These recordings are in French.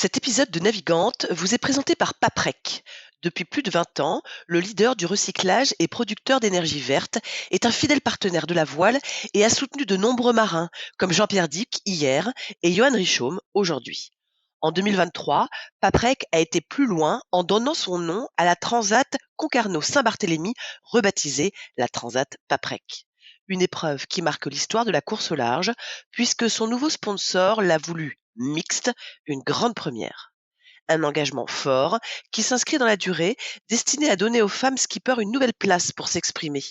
Cet épisode de Navigante vous est présenté par Paprec. Depuis plus de 20 ans, le leader du recyclage et producteur d'énergie verte est un fidèle partenaire de la voile et a soutenu de nombreux marins, comme Jean-Pierre Dick hier et Johan Richomme aujourd'hui. En 2023, Paprec a été plus loin en donnant son nom à la Transat Concarneau-Saint-Barthélemy, rebaptisée la Transat Paprec. Une épreuve qui marque l'histoire de la course au large, puisque son nouveau sponsor l'a voulu mixte, une grande première. Un engagement fort qui s'inscrit dans la durée, destiné à donner aux femmes skippers une nouvelle place pour s'exprimer.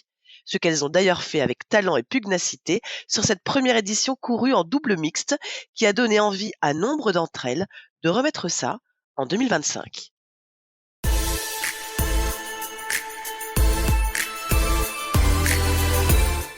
Ce qu'elles ont d'ailleurs fait avec talent et pugnacité sur cette première édition courue en double mixte qui a donné envie à nombre d'entre elles de remettre ça en 2025.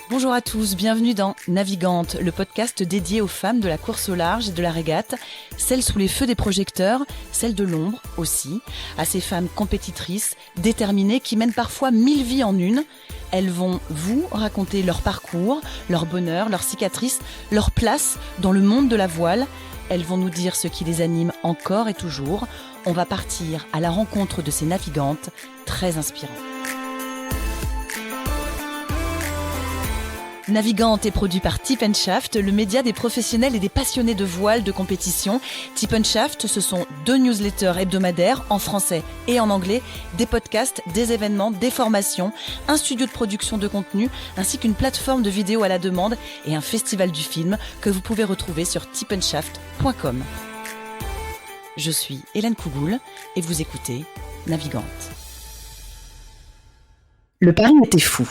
Bonjour à tous, bienvenue dans Navigante, le podcast dédié aux femmes de la course au large et de la régate, celles sous les feux des projecteurs, celles de l'ombre aussi, à ces femmes compétitrices, déterminées, qui mènent parfois 1000 vies en une. Elles vont vous raconter leur parcours, leur bonheur, leurs cicatrices, leur place dans le monde de la voile. Elles vont nous dire ce qui les anime encore et toujours. On va partir à la rencontre de ces navigantes très inspirantes. Navigante est produit par Tip & Shaft, le média des professionnels et des passionnés de voile de compétition. Tip & Shaft, ce sont 2 newsletters hebdomadaires en français et en anglais, des podcasts, des événements, des formations, un studio de production de contenu, ainsi qu'une plateforme de vidéos à la demande et un festival du film que vous pouvez retrouver sur tipandshaft.com. Je suis Hélène Cougoul et vous écoutez Navigante. Le pari était fou.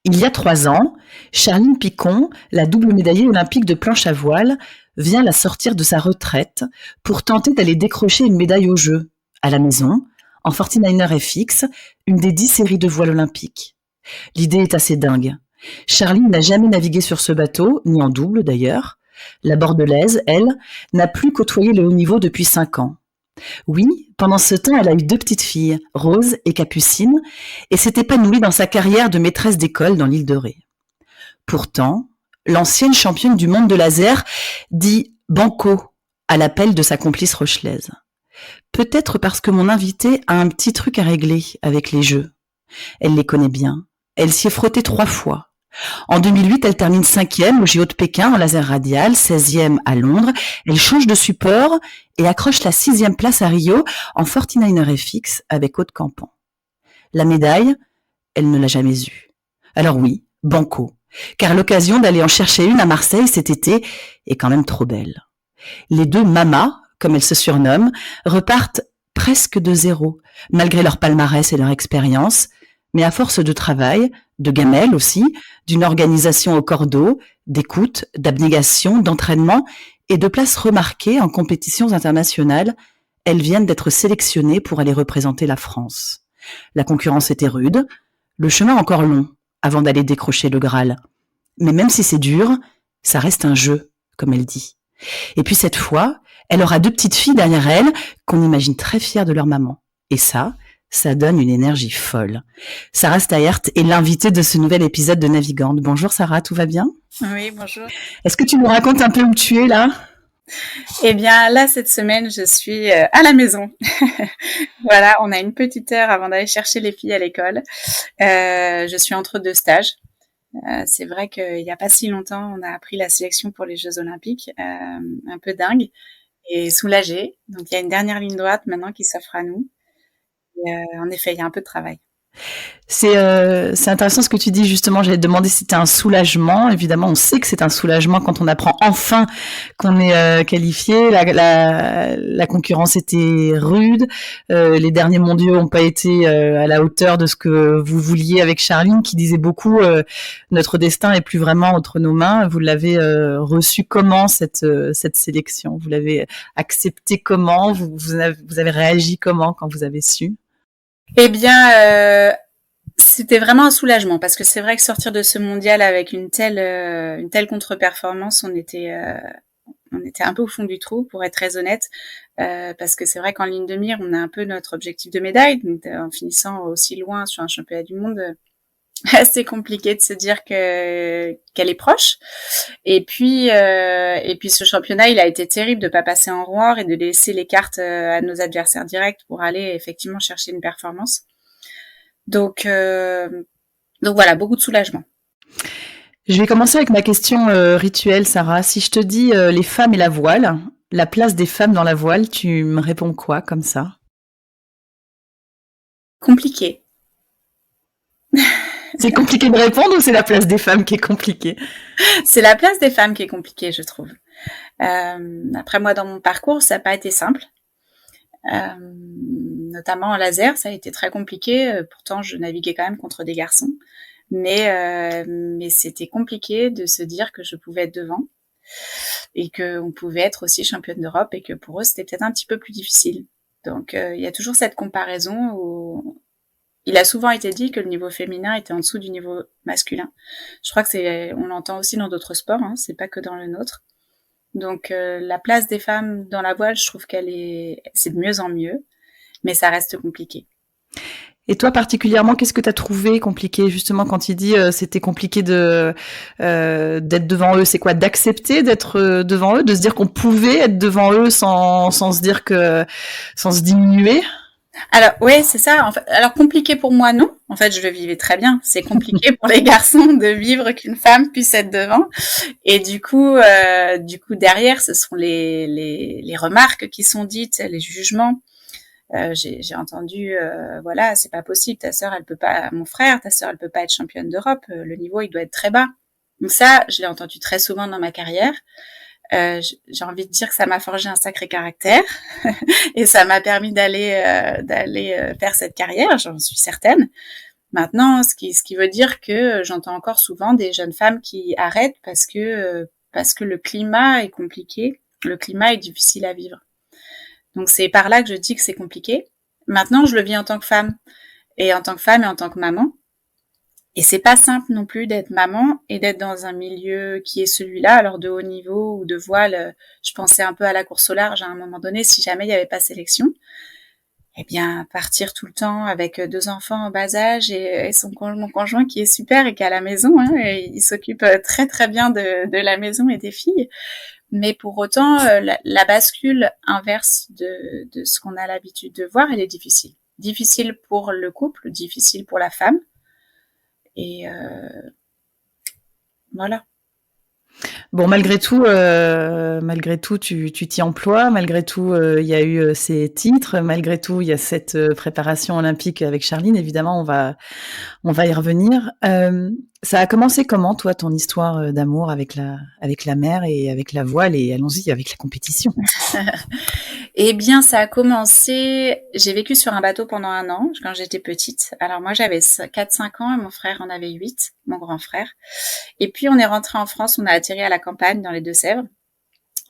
Il y a 3 ans, Charline Picon, la double médaillée olympique de planche à voile, vient la sortir de sa retraite pour tenter d'aller décrocher une médaille aux Jeux, à la maison, en 49er FX, une des 10 séries de voile olympiques. L'idée est assez dingue. Charline n'a jamais navigué sur ce bateau, ni en double d'ailleurs. La Bordelaise, elle, n'a plus côtoyé le haut niveau depuis 5 ans. Oui, pendant ce temps, elle a eu 2 petites filles, Rose et Capucine, et s'est épanouie dans sa carrière de maîtresse d'école dans l'île de Ré. Pourtant, l'ancienne championne du monde de laser dit banco à l'appel de sa complice rochelaise. Peut-être parce que mon invitée a un petit truc à régler avec les jeux. Elle les connaît bien. Elle s'y est frottée 3 fois. En 2008, elle termine 5e au JO de Pékin en laser radial, 16e à Londres. Elle change de support et accroche la 6e place à Rio en 49er FX avec Aude Campan. La médaille, elle ne l'a jamais eue. Alors oui, banco, car l'occasion d'aller en chercher une à Marseille cet été est quand même trop belle. Les 2 mamas, comme elles se surnomment, repartent presque de zéro, malgré leur palmarès et leur expérience, mais à force de travail, de gamelle aussi, d'une organisation au cordeau, d'écoute, d'abnégation, d'entraînement et de places remarquées en compétitions internationales, elles viennent d'être sélectionnées pour aller représenter la France. La concurrence était rude, le chemin encore long avant d'aller décrocher le Graal. Mais même si c'est dur, ça reste un jeu, comme elle dit. Et puis cette fois, elle aura 2 petites filles derrière elle qu'on imagine très fières de leur maman. Et ça donne une énergie folle. Sarah Steyert est l'invitée de ce nouvel épisode de Navigante. Bonjour Sarah, tout va bien ? Oui, bonjour. Est-ce que tu nous racontes un peu où tu es là ? Eh bien, là, cette semaine, je suis à la maison. Voilà, on a une petite heure avant d'aller chercher les filles à l'école. Je suis entre 2 stages. C'est vrai qu'il n'y a pas si longtemps, on a appris la sélection pour les Jeux Olympiques. Un peu dingue et soulagée. Donc, il y a une dernière ligne droite maintenant qui s'offre à nous. Et, en effet, il y a un peu de travail. C'est intéressant ce que tu dis justement. J'allais te demander si c'était un soulagement. Évidemment, on sait que c'est un soulagement quand on apprend enfin qu'on est qualifié. La concurrence était rude. Les derniers mondiaux n'ont pas été à la hauteur de ce que vous vouliez avec Charline, qui disait beaucoup notre destin est plus vraiment entre nos mains. Vous l'avez reçu comment cette sélection ? Vous l'avez accepté comment ? Vous avez réagi comment quand vous avez su ? Eh bien, c'était vraiment un soulagement parce que c'est vrai que sortir de ce mondial avec une telle contre-performance, on était un peu au fond du trou, pour être très honnête, parce que c'est vrai qu'en ligne de mire, on a un peu notre objectif de médaille, donc en finissant aussi loin sur un championnat du monde, assez compliqué de se dire qu'elle est proche. Et puis ce championnat, il a été terrible de pas passer en roar et de laisser les cartes à nos adversaires directs pour aller effectivement chercher une performance. Donc voilà, beaucoup de soulagement. Je vais commencer avec ma question rituelle, Sarah. Si je te dis les femmes et la voile, la place des femmes dans la voile, tu me réponds quoi comme ça? Compliqué. C'est compliqué de répondre ou c'est la place des femmes qui est compliquée? C'est la place des femmes qui est compliquée, je trouve. Après, moi, dans mon parcours, ça n'a pas été simple. Notamment en laser, ça a été très compliqué. Pourtant, je naviguais quand même contre des garçons. Mais c'était compliqué de se dire que je pouvais être devant et qu'on pouvait être aussi championne d'Europe et que pour eux, c'était peut-être un petit peu plus difficile. Donc, il y a toujours cette comparaison où il a souvent été dit que le niveau féminin était en dessous du niveau masculin. Je crois que on l'entend aussi dans d'autres sports, hein, c'est pas que dans le nôtre. Donc, la place des femmes dans la voile, je trouve c'est de mieux en mieux, mais ça reste compliqué. Et toi particulièrement, qu'est-ce que tu as trouvé compliqué justement quand il dit c'était compliqué d'être devant eux? C'est quoi? D'accepter d'être devant eux, de se dire qu'on pouvait être devant eux sans se diminuer? Alors ouais, c'est ça. En fait, alors compliqué pour moi, non. En fait, je le vivais très bien. C'est compliqué pour les garçons de vivre qu'une femme puisse être devant. Et du coup derrière, ce sont les remarques qui sont dites, les jugements. J'ai entendu, voilà, c'est pas possible. Ta sœur, elle peut pas. Mon frère, ta sœur, elle peut pas être championne d'Europe. Le niveau, il doit être très bas. Donc ça, je l'ai entendu très souvent dans ma carrière. J'ai envie de dire que ça m'a forgé un sacré caractère et ça m'a permis d'aller faire cette carrière, j'en suis certaine. Maintenant, ce qui veut dire que j'entends encore souvent des jeunes femmes qui arrêtent parce que le climat est compliqué, le climat est difficile à vivre. Donc c'est par là que je dis que c'est compliqué. Maintenant, je le vis en tant que femme et en tant que maman. Et c'est pas simple non plus d'être maman et d'être dans un milieu qui est celui-là, alors de haut niveau ou de voile. Je pensais un peu à la course au large à un moment donné, si jamais il n'y avait pas sélection. Eh bien, partir tout le temps avec 2 enfants en bas âge et mon conjoint qui est super et qui est à la maison, hein, et il s'occupe très très bien de la maison et des filles. Mais pour autant, la bascule inverse de ce qu'on a l'habitude de voir, elle est difficile. Difficile pour le couple, difficile pour la femme. Et voilà. Bon, malgré tout, tu t'y emploies. Malgré tout, il y a eu ces titres. Malgré tout, il y a cette préparation olympique avec Charline. Évidemment, on va y revenir. Ça a commencé comment, toi, ton histoire d'amour avec la mer et avec la voile et allons-y avec la compétition. Eh bien, ça a commencé. J'ai vécu sur un bateau pendant 1 an quand j'étais petite. Alors moi, j'avais 4-5 ans et mon frère en avait 8, mon grand frère. Et puis on est rentré en France. On a atterri à la campagne dans les Deux-Sèvres.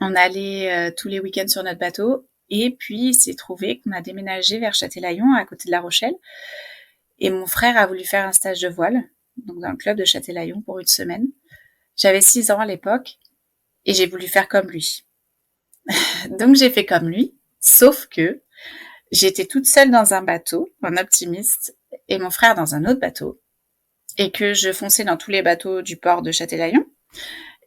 On allait tous les week-ends sur notre bateau. Et puis il s'est trouvé qu'on a déménagé vers Châtelaillon, à côté de La Rochelle. Et mon frère a voulu faire un stage de voile, donc dans le club de Châtelaillon pour 1 semaine. J'avais 6 ans à l'époque et j'ai voulu faire comme lui. Donc j'ai fait comme lui, sauf que j'étais toute seule dans un bateau, en optimiste, et mon frère dans un autre bateau, et que je fonçais dans tous les bateaux du port de Châtelaillon,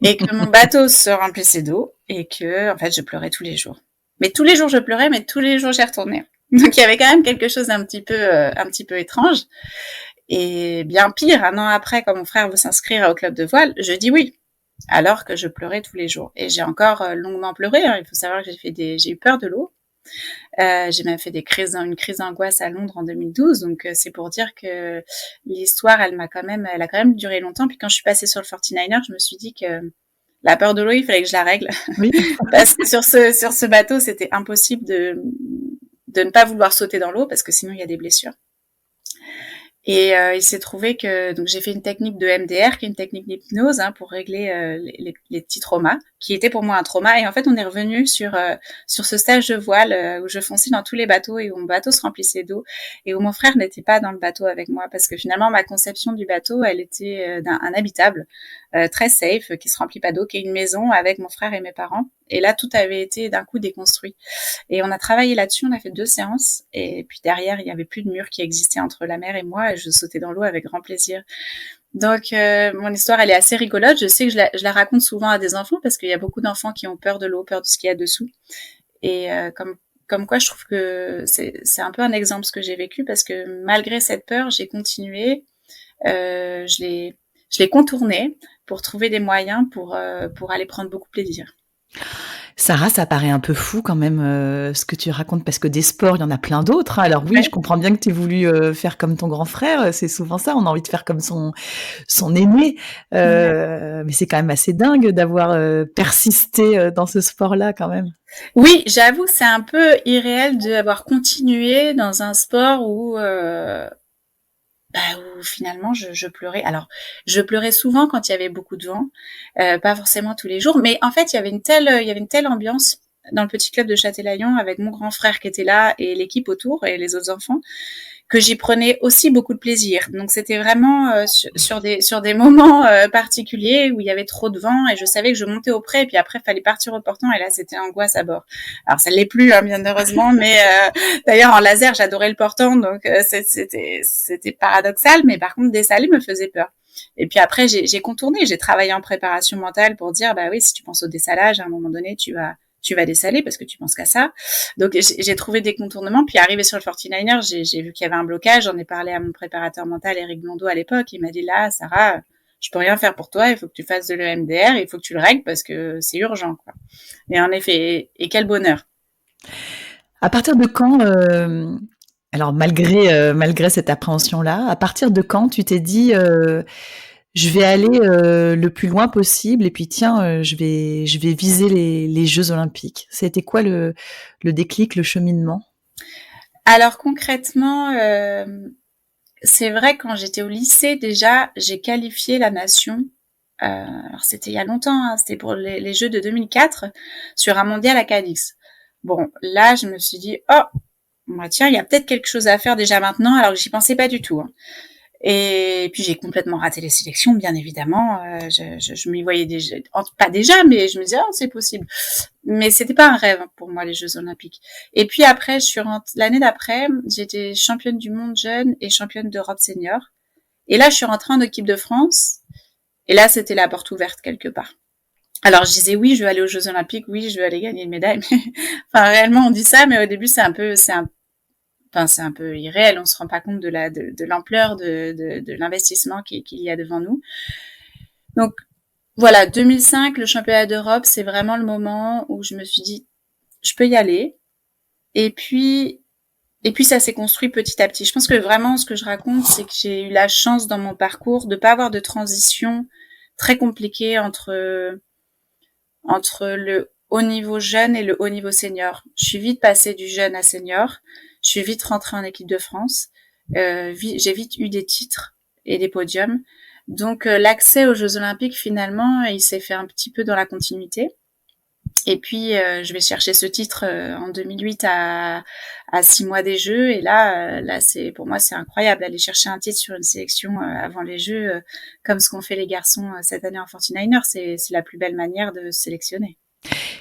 et que mon bateau se remplissait d'eau, et que, en fait, je pleurais tous les jours. Mais tous les jours je pleurais, mais tous les jours j'y retournais. Donc il y avait quand même quelque chose d'un petit peu étrange. Et bien pire, 1 an après, quand mon frère veut s'inscrire au club de voile, je dis oui. Alors que je pleurais tous les jours. Et j'ai encore longuement pleuré, hein. Il faut savoir que j'ai eu peur de l'eau. J'ai même fait une crise d'angoisse à Londres en 2012. Donc c'est pour dire que l'histoire, elle a quand même duré longtemps. Puis quand je suis passée sur le 49er, je me suis dit que la peur de l'eau, il fallait que je la règle. Oui. Parce que sur ce bateau, c'était impossible de ne pas vouloir sauter dans l'eau parce que sinon il y a des blessures. Et il s'est trouvé que donc j'ai fait une technique de MDR, qui est une technique d'hypnose, hein, pour régler les petits traumas qui était pour moi un trauma. Et en fait, on est revenu sur ce stage de voile où je fonçais dans tous les bateaux et où mon bateau se remplissait d'eau et où mon frère n'était pas dans le bateau avec moi parce que finalement, ma conception du bateau, elle était un habitable, très safe, qui se remplit pas d'eau, qui est une maison avec mon frère et mes parents. Et là, tout avait été d'un coup déconstruit. Et on a travaillé là-dessus, on a fait 2 séances. Et puis derrière, il y avait plus de mur qui existait entre la mer et moi et je sautais dans l'eau avec grand plaisir. Donc, mon histoire, elle est assez rigolote. Je sais que je la raconte souvent à des enfants parce qu'il y a beaucoup d'enfants qui ont peur de l'eau, peur de ce qu'il y a dessous. Et comme quoi, je trouve que c'est un peu un exemple ce que j'ai vécu parce que malgré cette peur, j'ai continué. Je l'ai contourné pour trouver des moyens pour aller prendre beaucoup de plaisir. Sarah, ça paraît un peu fou quand même ce que tu racontes parce que des sports, il y en a plein d'autres. Hein. Alors oui, Ouais. je comprends bien que tu aies voulu faire comme ton grand frère. C'est souvent ça, on a envie de faire comme son aîné. Mais c'est quand même assez dingue d'avoir persisté dans ce sport-là quand même. Oui, j'avoue, c'est un peu irréel d'avoir continué dans un sport où finalement je pleurais. Alors, je pleurais souvent quand il y avait beaucoup de vent, pas forcément tous les jours, mais en fait, il y avait une telle ambiance dans le petit club de Châtelaillon avec mon grand frère qui était là et l'équipe autour et les autres enfants que j'y prenais aussi beaucoup de plaisir. Donc c'était vraiment sur des moments particuliers où il y avait trop de vent et je savais que je montais au pré et puis après il fallait partir au portant et là c'était angoisse à bord. Alors ça l'est plus hein, bien heureusement, mais d'ailleurs en laser j'adorais le portant donc c'était paradoxal, mais par contre dessaler me faisait peur. Et puis après j'ai contourné, j'ai travaillé en préparation mentale pour dire bah oui si tu penses au dessalage à un moment donné tu vas dessaler parce que tu penses qu'à ça. Donc j'ai trouvé des contournements. Puis arrivé sur le 49er, j'ai vu qu'il y avait un blocage. J'en ai parlé à mon préparateur mental, Eric Blondeau, à l'époque. Il m'a dit là, Sarah, je peux rien faire pour toi. Il faut que tu fasses de l'EMDR. Il faut que tu le règles parce que c'est urgent, quoi. Et en effet, et quel bonheur. À partir de quand, alors malgré cette appréhension-là, à partir de quand tu t'es dit je vais aller le plus loin possible et puis tiens, je vais viser les Jeux Olympiques. C'était quoi le déclic, le cheminement? Alors concrètement, c'est vrai quand j'étais au lycée déjà, j'ai qualifié la nation. Alors c'était il y a longtemps, hein, c'était pour les Jeux de 2004 sur un mondial à Cadix. Bon, là je me suis dit oh, bah tiens, il y a peut-être quelque chose à faire déjà maintenant, alors que j'y pensais pas du tout. Hein. Et puis j'ai complètement raté les sélections, bien évidemment. Je m'y voyais déjà, pas déjà, mais je me disais oh c'est possible. Mais c'était pas un rêve pour moi les Jeux Olympiques. Et puis après, l'année d'après, j'étais championne du monde jeune et championne d'Europe senior. Et là, je suis rentrée en équipe de France. Et là, c'était la porte ouverte quelque part. Alors je disais oui, je veux aller aux Jeux Olympiques, oui, je veux aller gagner une médaille. Mais enfin réellement on dit ça, mais au début c'est un peu irréel. On se rend pas compte de l'ampleur de l'investissement qu'il y a devant nous. Donc voilà, 2005, le championnat d'Europe, c'est vraiment le moment où je me suis dit je peux y aller. Et puis ça s'est construit petit à petit. Je pense que vraiment ce que je raconte, c'est que j'ai eu la chance dans mon parcours de pas avoir de transition très compliquée entre le haut niveau jeune et le haut niveau senior. Je suis vite passée du jeune à senior. Je suis vite rentrée en équipe de France. J'ai vite eu des titres et des podiums. Donc l'accès aux Jeux Olympiques, finalement, il s'est fait un petit peu dans la continuité. Et puis je vais chercher ce titre en 2008 à 6 mois des Jeux. Et là c'est pour moi c'est incroyable aller chercher un titre sur une sélection avant les Jeux, comme ce qu'ont fait les garçons cette année en 49ers. C'est la plus belle manière de se sélectionner.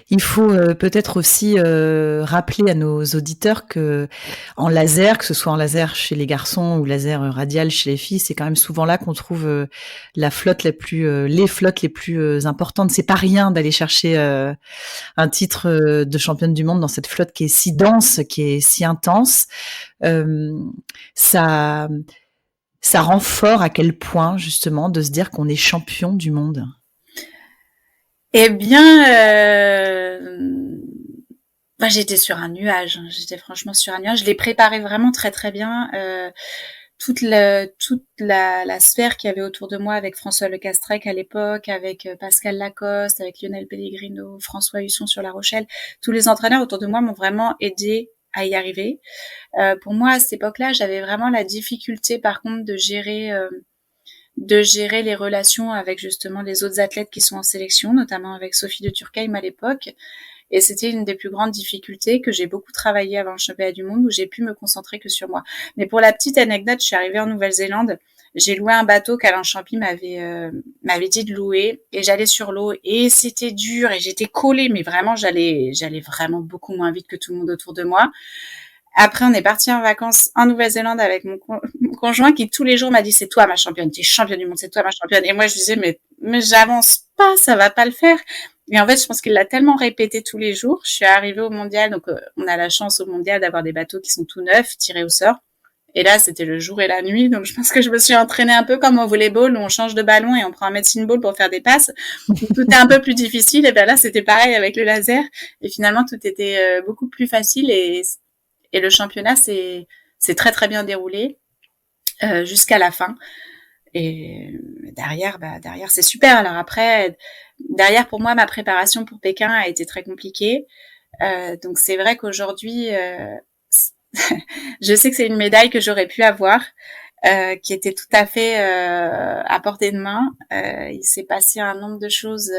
Il faut peut-être aussi rappeler à nos auditeurs que en laser, que ce soit en laser chez les garçons ou laser radial chez les filles, c'est quand même souvent là qu'on trouve les flottes les plus importantes. C'est pas rien d'aller chercher un titre de championne du monde dans cette flotte qui est si dense, qui est si intense. Ça rend fort à quel point justement de se dire qu'on est champion du monde. Eh bien, j'étais sur un nuage. J'étais franchement sur un nuage. Je l'ai préparé vraiment très très bien. Toute la sphère qu'il y avait autour de moi avec François Lecastrec à l'époque, avec Pascal Lacoste, avec Lionel Pellegrino, François Husson sur La Rochelle. Tous les entraîneurs autour de moi m'ont vraiment aidé à y arriver. Pour moi, à cette époque-là, j'avais vraiment la difficulté, par contre, de gérer de gérer les relations avec justement les autres athlètes qui sont en sélection, notamment avec Sophie de Turckheim à l'époque. Et c'était une des plus grandes difficultés que j'ai beaucoup travaillé avant le championnat du monde, où j'ai pu me concentrer que sur moi. Mais pour la petite anecdote, je suis arrivée en Nouvelle-Zélande, j'ai loué un bateau qu'Alain Champy m'avait dit de louer, et j'allais sur l'eau, et c'était dur, et j'étais collée, mais vraiment, j'allais vraiment beaucoup moins vite que tout le monde autour de moi. Après, on est parti en vacances en Nouvelle-Zélande avec mon conjoint qui tous les jours m'a dit c'est toi ma championne, t'es championne du monde, c'est toi ma championne. Et moi je disais mais j'avance pas, ça va pas le faire. Et en fait, je pense qu'il l'a tellement répété tous les jours. Je suis arrivée au mondial, donc on a la chance au mondial d'avoir des bateaux qui sont tout neufs, tirés au sort. Et là, c'était le jour et la nuit, donc je pense que je me suis entraînée un peu comme au volleyball où on change de ballon et on prend un medicine ball pour faire des passes. Tout est un peu plus difficile, et bien là, c'était pareil avec le laser. Et finalement, tout était beaucoup plus facile, et le championnat s'est très très bien déroulé jusqu'à la fin. Et derrière c'est super. Alors après, derrière pour moi, ma préparation pour Pékin a été très compliquée. Donc c'est vrai qu'aujourd'hui, je sais que c'est une médaille que j'aurais pu avoir, qui était tout à fait à portée de main. Il s'est passé un nombre de choses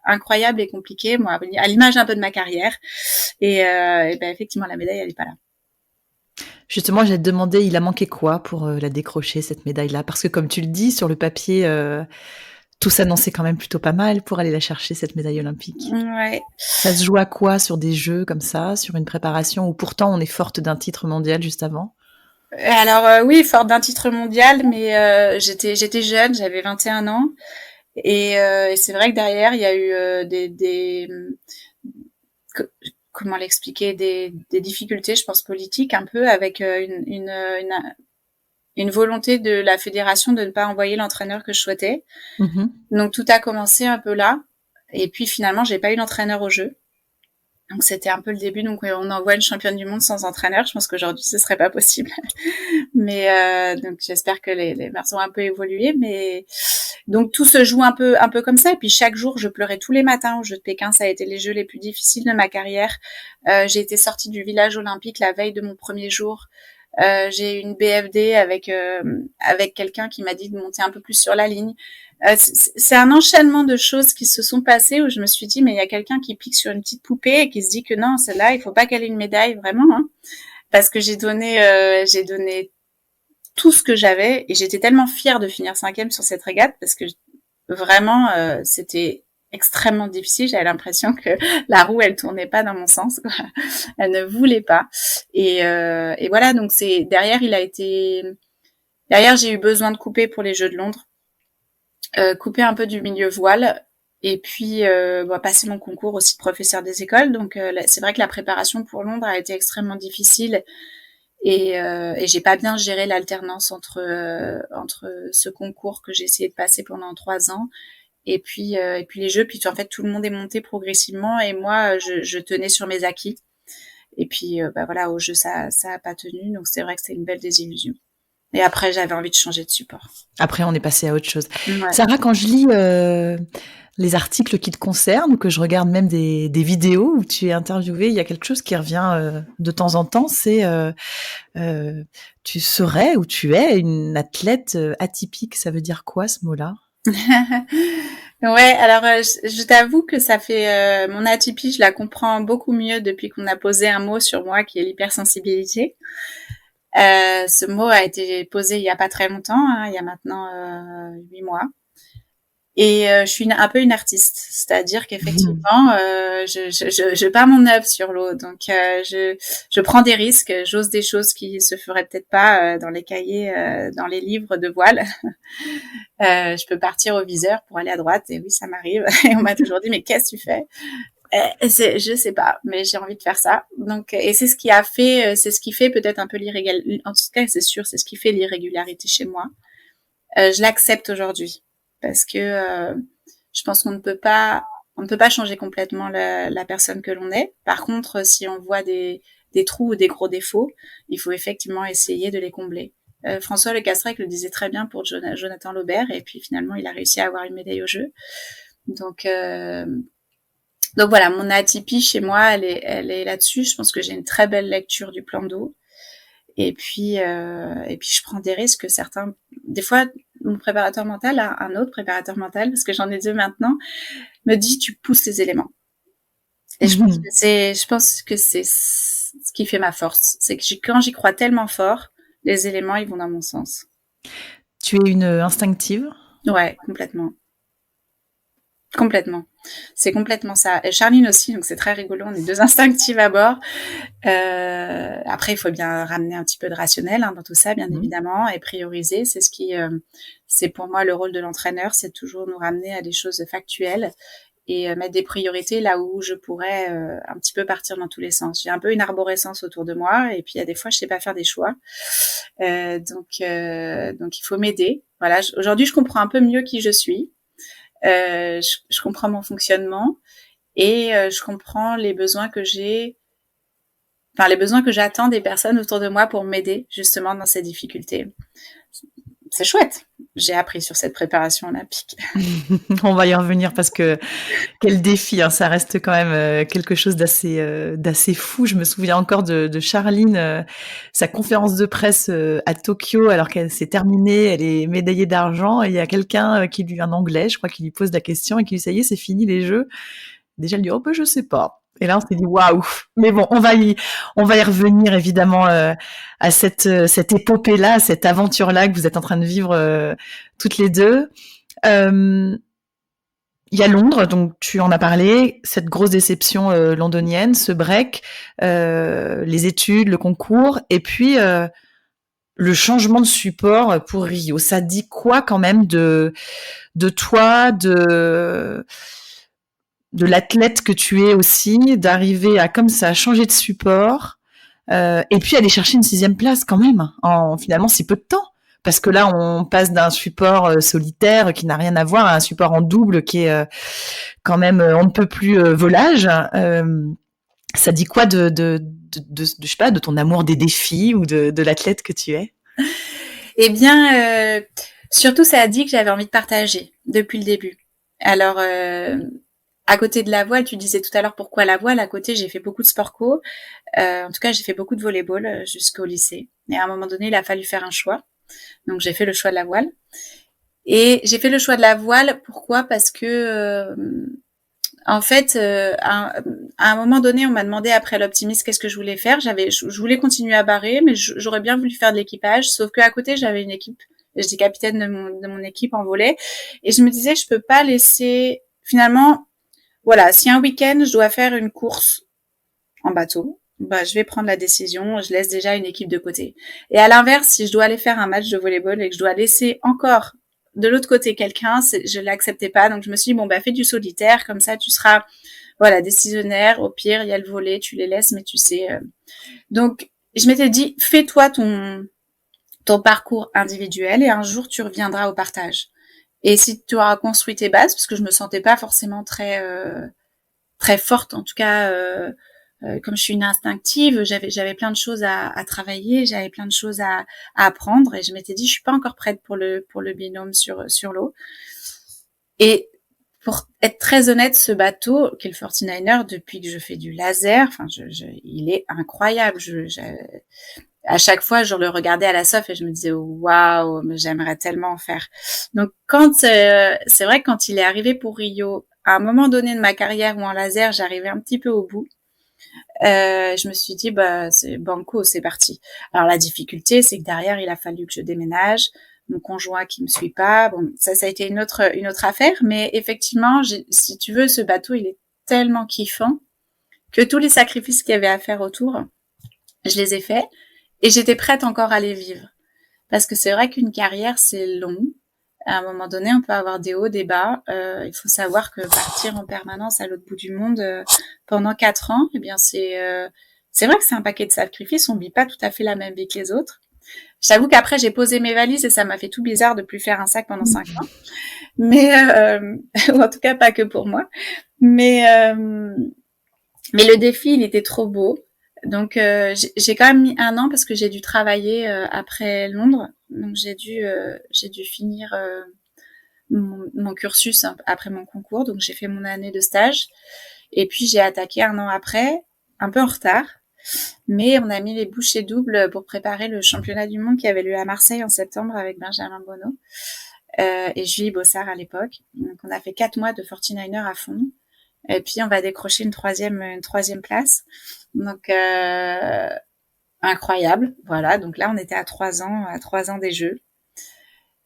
incroyables et compliquées, moi, à l'image un peu de ma carrière. Et ben effectivement, la médaille, elle est pas là. Justement, j'ai demandé, il a manqué quoi pour la décrocher, cette médaille-là? Parce que comme tu le dis, sur le papier, tout s'annonçait quand même plutôt pas mal pour aller la chercher, cette médaille olympique. Ouais. Ça se joue à quoi sur des jeux comme ça, sur une préparation où pourtant on est forte d'un titre mondial juste avant? Alors oui, forte d'un titre mondial, mais j'étais jeune, j'avais 21 ans. Et c'est vrai que derrière, il y a eu comment l'expliquer, des difficultés, je pense, politiques un peu, avec une volonté de la fédération de ne pas envoyer l'entraîneur que je souhaitais. Mmh. Donc tout a commencé un peu là. Et puis finalement, j'ai pas eu d'entraîneur au jeu. Donc c'était un peu le début. Donc on envoie une championne du monde sans entraîneur. Je pense qu'aujourd'hui ce serait pas possible. Mais donc j'espère que les mœurs ont un peu évolué. Mais donc tout se joue un peu comme ça. Et puis chaque jour, je pleurais tous les matins aux Jeux de Pékin. Ça a été les Jeux les plus difficiles de ma carrière. J'ai été sortie du village olympique la veille de mon premier jour. J'ai eu une BFD avec quelqu'un qui m'a dit de monter un peu plus sur la ligne. C'est un enchaînement de choses qui se sont passées où je me suis dit mais il y a quelqu'un qui pique sur une petite poupée et qui se dit que non, celle-là, il faut pas qu'elle ait une médaille vraiment, hein, parce que j'ai donné tout ce que j'avais et j'étais tellement fière de finir 5e sur cette régate parce que vraiment c'était extrêmement difficile. J'avais l'impression que la roue, elle tournait pas dans mon sens, quoi. Elle ne voulait pas. Et voilà, donc derrière, j'ai eu besoin de couper pour les Jeux de Londres, couper un peu du milieu voile, et puis passer mon concours aussi de professeur des écoles. Donc c'est vrai que la préparation pour Londres a été extrêmement difficile. Et j'ai pas bien géré l'alternance entre ce concours que j'ai essayé de passer pendant 3 ans et puis les Jeux. Puis en fait tout le monde est monté progressivement et moi je tenais sur mes acquis. Et puis voilà, au jeu ça a pas tenu, donc c'est vrai que c'est une belle désillusion. Et après j'avais envie de changer de support. Après on est passé à autre chose. Ouais. Sarah, quand je lis les articles qui te concernent ou que je regarde même des vidéos où tu es interviewée, il y a quelque chose qui revient de temps en temps, c'est tu serais ou tu es une athlète atypique. Ça veut dire quoi ce mot-là? Ouais, alors je t'avoue que ça fait mon atypie, je la comprends beaucoup mieux depuis qu'on a posé un mot sur moi qui est l'hypersensibilité. Ce mot a été posé il y a pas très longtemps, hein, il y a maintenant 8 mois. Et je suis un peu une artiste, c'est-à-dire qu'effectivement, je peins mon œuvre sur l'eau, donc je prends des risques, j'ose des choses qui se feraient peut-être pas dans les cahiers, dans les livres de voile. Je peux partir au viseur pour aller à droite, et oui, ça m'arrive. Et on m'a toujours dit, mais qu'est-ce que tu fais? Je sais pas, mais j'ai envie de faire ça. Donc, et c'est ce qui fait peut-être un peu l'irrégularité. En tout cas, c'est sûr, c'est ce qui fait l'irrégularité chez moi. Je l'accepte aujourd'hui. Parce que je pense qu'on ne peut pas changer complètement la personne que l'on est. Par contre, si on voit des trous ou des gros défauts, il faut effectivement essayer de les combler. François Le Castrec le disait très bien pour Jonathan Laubert, et puis finalement il a réussi à avoir une médaille au jeu. Donc voilà, mon atypie chez moi, elle est là-dessus. Je pense que j'ai une très belle lecture du plan d'eau. Et puis je prends des risques. Des fois, mon préparateur mental, un autre préparateur mental, parce que j'en ai 2 maintenant, me dit: «Tu pousses les éléments». Et je pense que c'est ce qui fait ma force. C'est que quand j'y crois tellement fort, les éléments, ils vont dans mon sens. Tu es une instinctive? Ouais, complètement. Complètement. C'est complètement ça. Et Charline aussi, donc c'est très rigolo. On est 2 instinctives à bord. Après, il faut bien ramener un petit peu de rationnel dans tout ça, bien évidemment, et prioriser. C'est ce qui, c'est pour moi le rôle de l'entraîneur, c'est toujours nous ramener à des choses factuelles et mettre des priorités là où je pourrais un petit peu partir dans tous les sens. J'ai un peu une arborescence autour de moi et puis il y a des fois je sais pas faire des choix. Donc il faut m'aider. Voilà, aujourd'hui je comprends un peu mieux qui je suis. Je comprends mon fonctionnement et je comprends les besoins que j'ai, enfin les besoins que j'attends des personnes autour de moi pour m'aider justement dans ces difficultés. C'est chouette. J'ai appris sur cette préparation olympique. On va y revenir parce que quel défi, ça reste quand même quelque chose d'assez fou. Je me souviens encore de Charline, sa conférence de presse à Tokyo, alors qu'elle s'est terminée, elle est médaillée d'argent, et il y a quelqu'un un Anglais, je crois, qui lui pose la question et qui lui dit: ça y est, c'est fini les Jeux. Déjà, elle dit: oh ben je sais pas. Et là, on s'est dit waouh. Mais bon, on va y revenir évidemment à cette épopée-là, cette aventure-là que vous êtes en train de vivre toutes les deux. Il y a Londres, donc tu en as parlé, cette grosse déception londonienne, ce break, les études, le concours, et puis le changement de support pour Rio. Ça dit quoi quand même de toi, de l'athlète que tu es aussi, d'arriver à comme ça changer de support et puis aller chercher une 6e place quand même en finalement si peu de temps, parce que là on passe d'un support solitaire qui n'a rien à voir à un support en double qui est quand même on ne peut plus volage. Ça dit quoi de je sais pas, de ton amour des défis ou de l'athlète que tu es? Eh bien, surtout ça a dit que j'avais envie de partager depuis le début. Alors à côté de la voile, tu disais tout à l'heure pourquoi la voile. À côté, j'ai fait beaucoup de sport co. En tout cas, j'ai fait beaucoup de volleyball jusqu'au lycée. Et à un moment donné, il a fallu faire un choix. Donc, j'ai fait le choix de la voile. Et j'ai fait le choix de la voile. Pourquoi ? Parce que, en fait, à un moment donné, on m'a demandé après l'optimiste qu'est-ce que je voulais faire. Je voulais continuer à barrer, mais j'aurais bien voulu faire de l'équipage. Sauf qu'à côté, j'avais une équipe. J'étais capitaine de mon équipe en volley. Et je me disais, je peux pas laisser, finalement, voilà, si un week-end, je dois faire une course en bateau, je vais prendre la décision, je laisse déjà une équipe de côté. Et à l'inverse, si je dois aller faire un match de volleyball et que je dois laisser encore de l'autre côté quelqu'un, je l'acceptais pas. Donc, je me suis dit, fais du solitaire, comme ça, tu seras, voilà, décisionnaire. Au pire, il y a le volley, tu les laisses, mais tu sais. Donc, je m'étais dit, fais-toi ton parcours individuel et un jour, tu reviendras au partage. Et si tu auras construit tes bases, parce que je me sentais pas forcément très forte, en tout cas, comme je suis une instinctive, j'avais plein de choses à travailler, j'avais plein de choses à apprendre, et je m'étais dit, je suis pas encore prête pour le binôme sur l'eau. Et pour être très honnête, ce bateau, qui est le 49er, depuis que je fais du laser, il est incroyable. À chaque fois, je le regardais à la SOF et je me disais waouh, mais j'aimerais tellement en faire. Donc c'est vrai que quand il est arrivé pour Rio, à un moment donné de ma carrière où en laser, j'arrivais un petit peu au bout. Je me suis dit c'est banco, c'est parti. Alors la difficulté, c'est que derrière, il a fallu que je déménage, mon conjoint qui me suit pas. Bon, ça a été une autre affaire, mais effectivement, si tu veux, ce bateau, il est tellement kiffant que tous les sacrifices qu'il y avait à faire autour, je les ai faits. Et j'étais prête encore à les vivre. Parce que c'est vrai qu'une carrière, c'est long. À un moment donné, on peut avoir des hauts, des bas. Il faut savoir que partir en permanence à l'autre bout du monde pendant 4 ans, eh bien c'est vrai que c'est un paquet de sacrifices. On vit pas tout à fait la même vie que les autres. J'avoue qu'après, j'ai posé mes valises et ça m'a fait tout bizarre de plus faire un sac pendant 5 ans. Mais ou en tout cas, pas que pour moi. Mais le défi, il était trop beau. Donc j'ai quand même mis 1 an parce que j'ai dû travailler après Londres. Donc j'ai dû finir mon cursus après mon concours. Donc j'ai fait mon année de stage. Et puis j'ai attaqué 1 an après, un peu en retard. Mais on a mis les bouchées doubles pour préparer le championnat du monde qui avait lieu à Marseille en septembre avec Benjamin Bonneau. et Julie Bossard à l'époque. Donc on a fait 4 mois de 49er à fond. Et puis on va décrocher une troisième place. Donc incroyable. Voilà. Donc là on était à 3 ans des Jeux.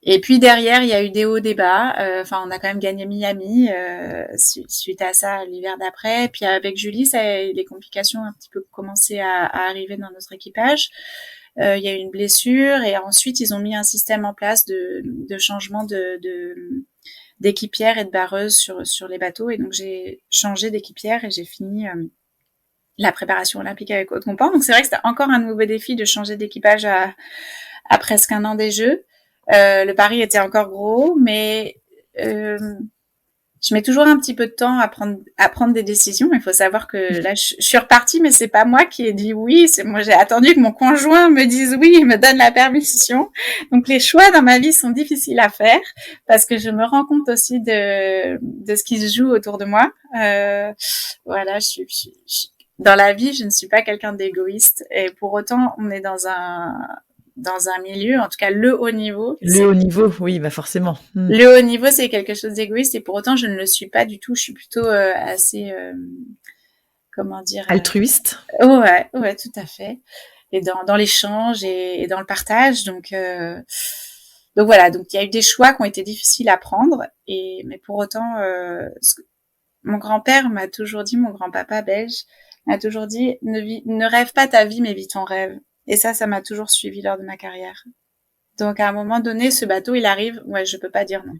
Et puis derrière, il y a eu des hauts, des bas. Enfin, on a quand même gagné Miami suite à ça l'hiver d'après. Puis avec Julie, les complications ont un petit peu commencé à arriver dans notre équipage. Il y a eu une blessure et ensuite ils ont mis un système en place de changement d'équipière et de barreuse sur les bateaux. Et donc j'ai changé d'équipière et j'ai fini la préparation olympique avec Aude Compan. Donc c'est vrai que c'était encore un nouveau défi de changer d'équipage à presque 1 an des Jeux. Le pari était encore gros, mais je mets toujours un petit peu de temps à prendre des décisions. Il faut savoir que là, je suis repartie, mais c'est pas moi qui ai dit oui. C'est moi, j'ai attendu que mon conjoint me dise oui, il me donne la permission. Donc les choix dans ma vie sont difficiles à faire parce que je me rends compte aussi de ce qui se joue autour de moi. Voilà, dans la vie, je ne suis pas quelqu'un d'égoïste et pour autant, on est dans un milieu, en tout cas le haut niveau. Le haut niveau, oui, bah forcément. Le haut niveau, c'est quelque chose d'égoïste et pour autant, je ne le suis pas du tout. Je suis plutôt assez, comment dire, altruiste. Ouais, tout à fait. Et dans l'échange et dans le partage. Donc voilà. Donc il y a eu des choix qui ont été difficiles à prendre mais pour autant, mon grand-père m'a toujours dit, mon grand-papa belge m'a toujours dit, ne rêve pas ta vie, mais vis ton rêve. Et ça m'a toujours suivi lors de ma carrière. Donc, à un moment donné, ce bateau, il arrive. Ouais, je peux pas dire non.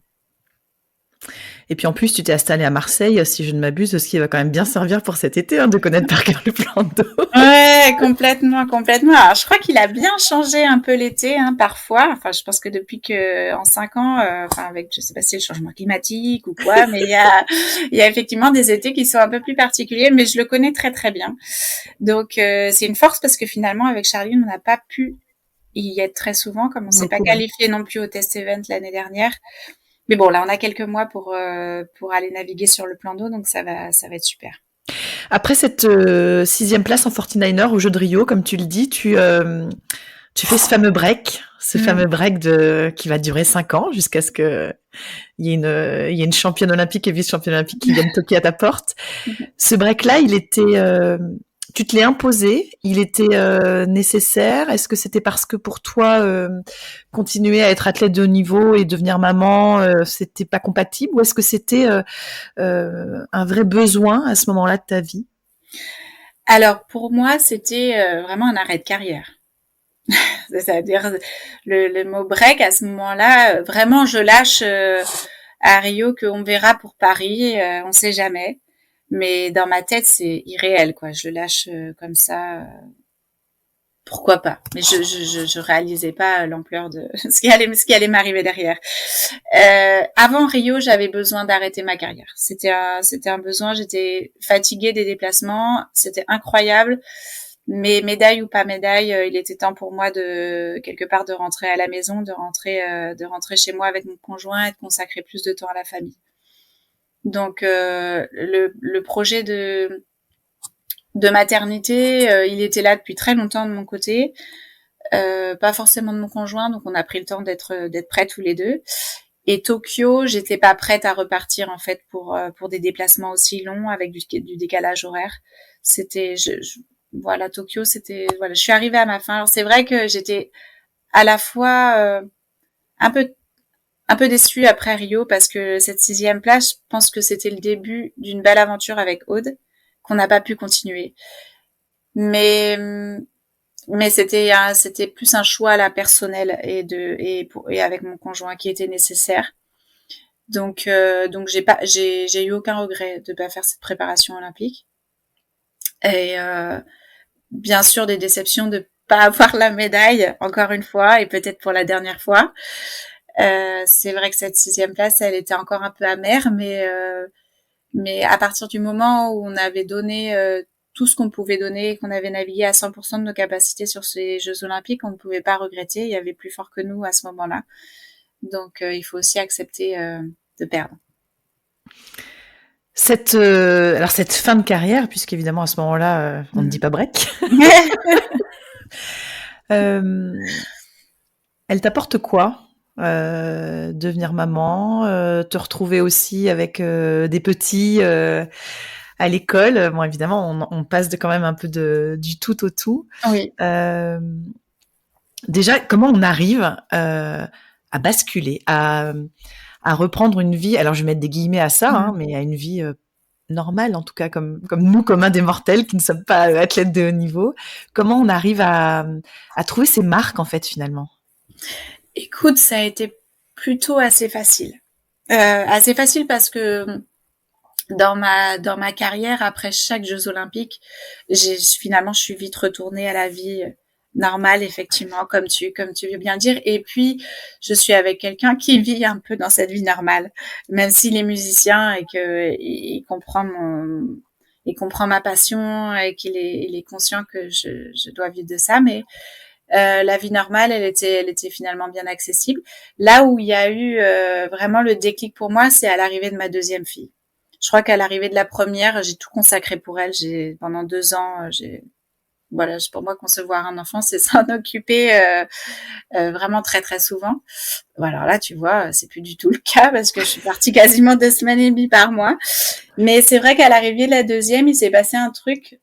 Et puis, en plus, tu t'es installée à Marseille, si je ne m'abuse, ce qui va quand même bien servir pour cet été, de connaître par cœur le plan d'eau. Ouais, complètement. Alors, je crois qu'il a bien changé un peu l'été, parfois. Enfin, je pense que depuis en 5 ans, avec, je sais pas si c'est le changement climatique ou quoi, mais il y a effectivement des étés qui sont un peu plus particuliers, mais je le connais très, très bien. Donc, c'est une force parce que finalement, avec Charline, on n'a pas pu y être très souvent, comme on s'est pas qualifié non plus au test event l'année dernière. Mais bon, là, on a quelques mois pour aller naviguer sur le plan d'eau, donc ça va être super. Après cette 6e place en 49er au Jeu de Rio, comme tu le dis, tu fais ce fameux break, qui va durer 5 ans jusqu'à ce que il y ait une championne olympique et vice-championne olympique qui viennent toquer à ta porte. Ce break-là, il était, tu te l'es imposé, il était nécessaire. Est-ce que c'était parce que pour toi, continuer à être athlète de haut niveau et devenir maman, c'était pas compatible, ou est-ce que c'était un vrai besoin à ce moment-là de ta vie? Alors pour moi, c'était vraiment un arrêt de carrière. C'est-à-dire le mot break à ce moment-là, vraiment je lâche à Rio qu'on verra pour Paris, on sait jamais. Mais dans ma tête, c'est irréel, quoi. Je le lâche comme ça. Pourquoi pas? Mais je réalisais pas l'ampleur de ce qui allait m'arriver derrière. Avant Rio, j'avais besoin d'arrêter ma carrière. C'était un besoin. J'étais fatiguée des déplacements. C'était incroyable. Mais médaille ou pas médaille, il était temps pour moi quelque part de rentrer à la maison, de rentrer chez moi avec mon conjoint et de consacrer plus de temps à la famille. Donc le projet de maternité, il était là depuis très longtemps de mon côté, pas forcément de mon conjoint, donc on a pris le temps d'être prêts tous les deux. Et Tokyo, j'étais pas prête à repartir en fait pour des déplacements aussi longs avec du décalage horaire. C'était voilà, Tokyo, c'était voilà, je suis arrivée à ma fin. Alors c'est vrai que j'étais à la fois un peu déçue après Rio parce que cette 6e place, je pense que c'était le début d'une belle aventure avec Aude qu'on n'a pas pu continuer. Mais c'était plus un choix là personnel et avec mon conjoint qui était nécessaire. Donc j'ai eu aucun regret de pas faire cette préparation olympique. Et bien sûr des déceptions de pas avoir la médaille encore une fois et peut-être pour la dernière fois. C'est vrai que cette 6e place, elle était encore un peu amère, mais à partir du moment où on avait donné tout ce qu'on pouvait donner, qu'on avait navigué à 100% de nos capacités sur ces Jeux Olympiques, on ne pouvait pas regretter. Il y avait plus fort que nous à ce moment-là. Donc, il faut aussi accepter de perdre. Cette fin de carrière, puisqu'évidemment à ce moment-là, on ne dit pas break. Elle t'apporte quoi devenir maman, te retrouver aussi avec des petits à l'école. Bon, évidemment, on passe quand même un peu du tout au tout. Oui. Déjà, comment on arrive à basculer, à reprendre une vie, alors je vais mettre des guillemets à ça, mais à une vie normale, en tout cas, comme nous, communs des mortels, qui ne sommes pas athlètes de haut niveau. Comment on arrive à trouver ses marques, en fait, finalement? Écoute, ça a été plutôt assez facile. Assez facile parce que dans ma carrière, après chaque Jeux Olympiques, finalement, je suis vite retournée à la vie normale, effectivement, comme tu veux bien dire. Et puis, je suis avec quelqu'un qui vit un peu dans cette vie normale, même s'il est musicien et que il comprend ma passion et il est conscient que je dois vivre de ça, mais la vie normale, elle était finalement bien accessible. Là où il y a eu vraiment le déclic pour moi, c'est à l'arrivée de ma deuxième fille. Je crois qu'à l'arrivée de la première, j'ai tout consacré pour elle. Pendant 2 ans, voilà, pour moi, concevoir un enfant, c'est s'en occuper vraiment très très souvent. Voilà, là, tu vois, c'est plus du tout le cas parce que je suis partie quasiment 2 semaines et demie par mois. Mais c'est vrai qu'à l'arrivée de la deuxième, il s'est passé un truc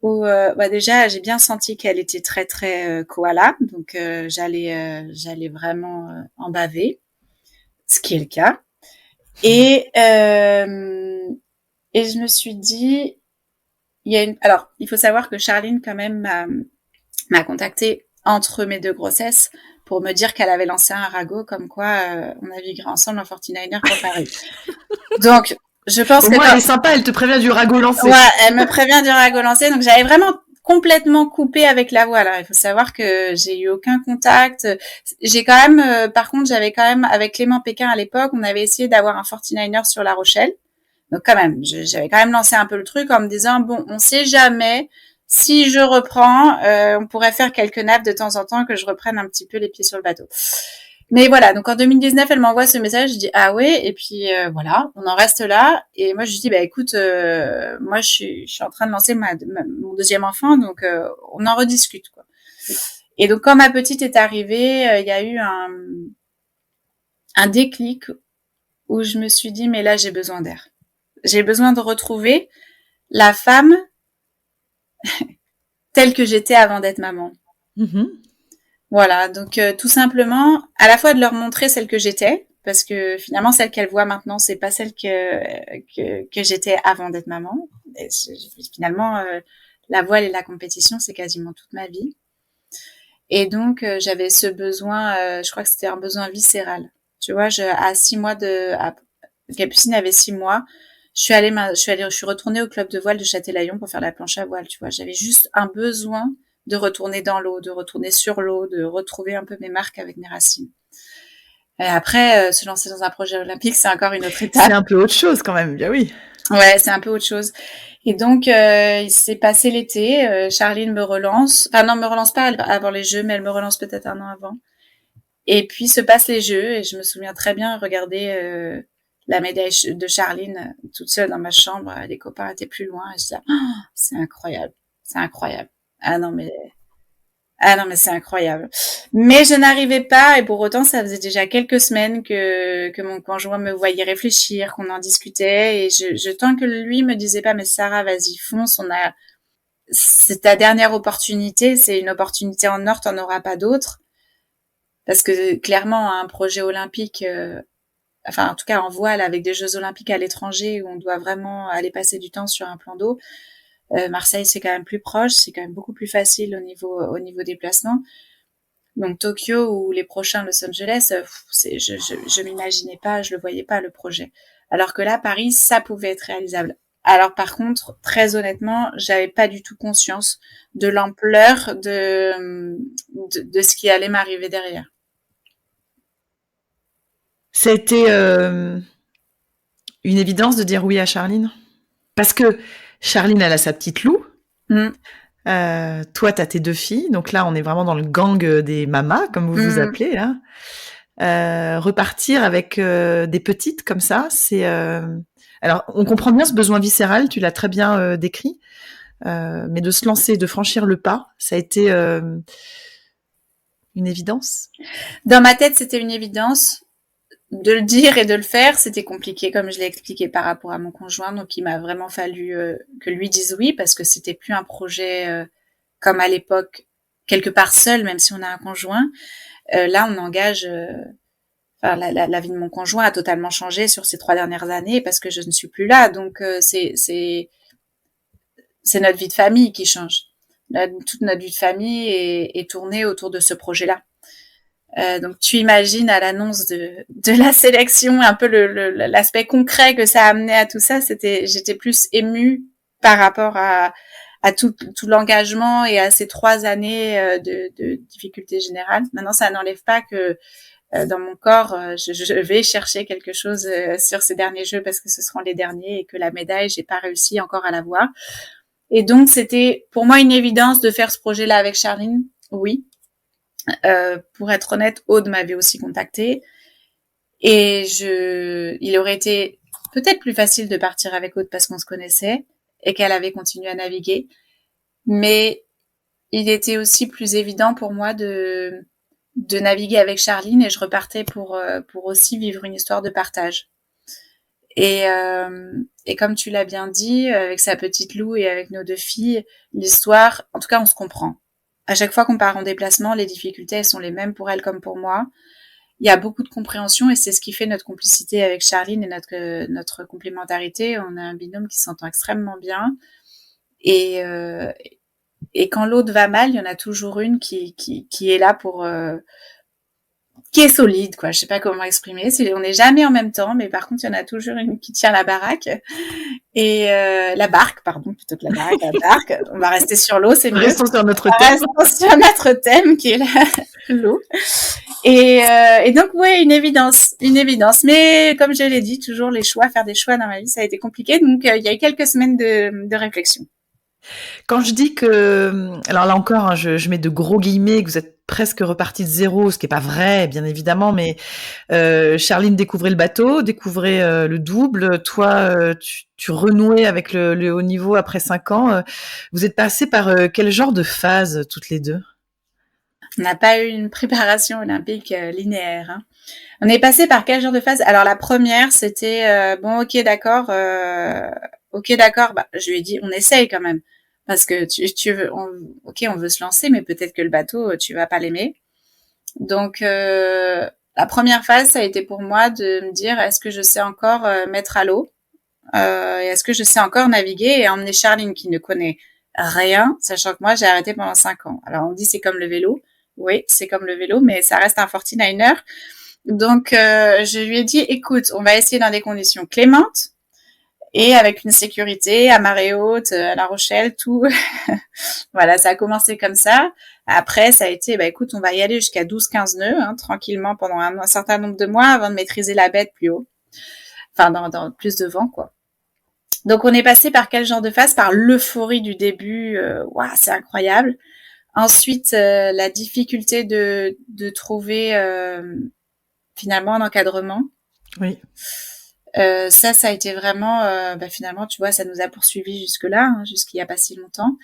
où déjà j'ai bien senti qu'elle était très très koala, donc j'allais vraiment en baver, ce qui est le cas. Et je me suis dit, alors il faut savoir que Charline quand même m'a contactée entre mes 2 grossesses pour me dire qu'elle avait lancé un ragot comme quoi on avait migré ensemble en 49er pour Paris. Donc je pense que elle est sympa, elle te prévient du ragot lancé. Ouais, elle me prévient du ragot lancé, donc j'avais vraiment complètement coupé avec la voile. Alors, il faut savoir que j'ai eu aucun contact. J'ai quand même, par contre, j'avais quand même, avec Clément Pékin à l'époque, on avait essayé d'avoir un 49er sur La Rochelle. Donc quand même, j'avais quand même lancé un peu le truc en me disant, bon, on sait jamais, si je reprends, on pourrait faire quelques nappes de temps en temps, que je reprenne un petit peu les pieds sur le bateau. Mais voilà, donc en 2019, elle m'envoie ce message, je dis ah ouais, et puis voilà, on en reste là. Et moi je dis bah écoute, moi je suis en train de lancer mon deuxième enfant, donc on en rediscute quoi. Et donc quand ma petite est arrivée, il y a eu un déclic où je me suis dit mais là j'ai besoin d'air, j'ai besoin de retrouver la femme telle que j'étais avant d'être maman. Voilà, donc tout simplement, à la fois de leur montrer celle que j'étais, parce que finalement celle qu'elles voient maintenant, c'est pas celle que j'étais avant d'être maman. Et finalement, la voile et la compétition, c'est quasiment toute ma vie. Et donc j'avais ce besoin, je crois que c'était un besoin viscéral. Tu vois, à 6 mois Capucine avait 6 mois, je suis retournée au club de voile de Châtelaillon pour faire la planche à voile. Tu vois, j'avais juste un besoin de retourner dans l'eau, de retourner sur l'eau, de retrouver un peu mes marques avec mes racines. Et après, se lancer dans un projet olympique, c'est encore une autre étape. C'est un peu autre chose quand même, bien oui. Ouais, c'est un peu autre chose. Et donc, il s'est passé l'été, Charline me relance. Enfin non, me relance pas avant les Jeux, mais elle me relance peut-être 1 an avant. Et puis se passent les Jeux, et je me souviens très bien regarder la médaille de Charline toute seule dans ma chambre. Les copains étaient plus loin, et je disais, oh, c'est incroyable, c'est incroyable. Ah non mais c'est incroyable. Mais je n'arrivais pas, et pour autant ça faisait déjà quelques semaines que mon conjoint me voyait réfléchir, qu'on en discutait, et tant que lui me disait pas mais Sarah vas-y fonce, c'est ta dernière opportunité, c'est une opportunité en or, t'en auras pas d'autre. Parce que clairement un projet olympique, enfin en tout cas en voile avec des Jeux olympiques à l'étranger où on doit vraiment aller passer du temps sur un plan d'eau. Marseille, c'est quand même plus proche, c'est quand même beaucoup plus facile au niveau des placements. Donc Tokyo ou les prochains Los Angeles, je m'imaginais pas, je le voyais pas le projet. Alors que là, Paris, ça pouvait être réalisable. Alors par contre, très honnêtement, j'avais pas du tout conscience de l'ampleur de ce qui allait m'arriver derrière. Ça a été une évidence de dire oui à Charline, parce que Charline, elle a sa petite Lou. Toi, t'as tes 2 filles. Donc là, on est vraiment dans le gang des mamas, comme vous vous appelez. Là. Repartir avec des petites comme ça, c'est... Alors, on comprend bien ce besoin viscéral, tu l'as très bien décrit. Mais de se lancer, de franchir le pas, ça a été une évidence? Dans ma tête, c'était une évidence. De le dire et de le faire, c'était compliqué, comme je l'ai expliqué par rapport à mon conjoint. Donc, il m'a vraiment fallu que lui dise oui, parce que c'était plus un projet comme à l'époque, quelque part seul, même si on a un conjoint. Là, on engage... Enfin, la vie de mon conjoint a totalement changé sur ces 3 dernières années parce que je ne suis plus là. Donc, c'est notre vie de famille qui change. Toute notre vie de famille est tournée autour de ce projet-là. Donc tu imagines à l'annonce de la sélection un peu l'aspect concret que ça a amené à tout ça. J'étais plus émue par rapport à tout l'engagement et à ces 3 années de difficultés générales. Maintenant, ça n'enlève pas que dans mon corps, je vais chercher quelque chose sur ces derniers jeux parce que ce seront les derniers et que la médaille, j'ai pas réussi encore à l'avoir. Et donc c'était pour moi une évidence de faire ce projet-là avec Charline. Oui. Pour être honnête, Aude m'avait aussi contacté et il aurait été peut-être plus facile de partir avec Aude parce qu'on se connaissait et qu'elle avait continué à naviguer, mais il était aussi plus évident pour moi de naviguer avec Charline et je repartais pour aussi vivre une histoire de partage. Et comme tu l'as bien dit, avec sa petite Lou et avec nos 2 filles, l'histoire, en tout cas, on se comprend. À chaque fois qu'on part en déplacement, les difficultés, elles sont les mêmes pour elle comme pour moi. Il y a beaucoup de compréhension et c'est ce qui fait notre complicité avec Charline et notre complémentarité. On a un binôme qui s'entend extrêmement bien. Et quand l'autre va mal, il y en a toujours une qui est là pour... qui est solide, quoi. Je sais pas comment exprimer. On n'est jamais en même temps, mais par contre, il y en a toujours une qui tient la baraque. Et la barque, pardon, plutôt que la baraque, la barque. On va rester sur l'eau, c'est mieux. Restons sur notre thème. Restons sur notre thème, qui est l'eau. Et donc, ouais, une évidence. Mais comme je l'ai dit, toujours faire des choix dans ma vie, ça a été compliqué. Donc, il y a eu quelques semaines de réflexion. Quand je dis que, alors là encore, hein, je mets de gros guillemets, que vous êtes presque reparti de zéro, ce qui est pas vrai, bien évidemment, mais Charline découvrait le bateau, découvrait le double. Toi, tu renouais avec le haut niveau après 5 ans. Vous êtes passés par quel genre de phase toutes les deux? On n'a pas eu une préparation olympique linéaire. Hein. On est passé par quel genre de phase? Alors la première, c'était bon, ok, d'accord. Bah, je lui ai dit, on essaye quand même. Parce que on veut se lancer, mais peut-être que le bateau, tu vas pas l'aimer. Donc, la première phase, ça a été pour moi de me dire, est-ce que je sais encore mettre à l'eau et est-ce que je sais encore naviguer et emmener Charline qui ne connaît rien, sachant que moi, j'ai arrêté pendant 5 ans. Alors, on dit c'est comme le vélo. Oui, c'est comme le vélo, mais ça reste un 49er. Donc, je lui ai dit, écoute, on va essayer dans des conditions clémentes et avec une sécurité à marée haute, à La Rochelle, tout. Voilà, ça a commencé comme ça. Après, ça a été, écoute, on va y aller jusqu'à 12-15 nœuds, hein, tranquillement pendant un certain nombre de mois avant de maîtriser la bête plus haut. Enfin, dans plus de vent, quoi. Donc, on est passé par quel genre de phase? Par l'euphorie du début. C'est incroyable. Ensuite, la difficulté de trouver finalement un encadrement. Oui. Ça a été vraiment, finalement, tu vois, ça nous a poursuivis jusque-là, hein, jusqu'il n'y a pas si longtemps.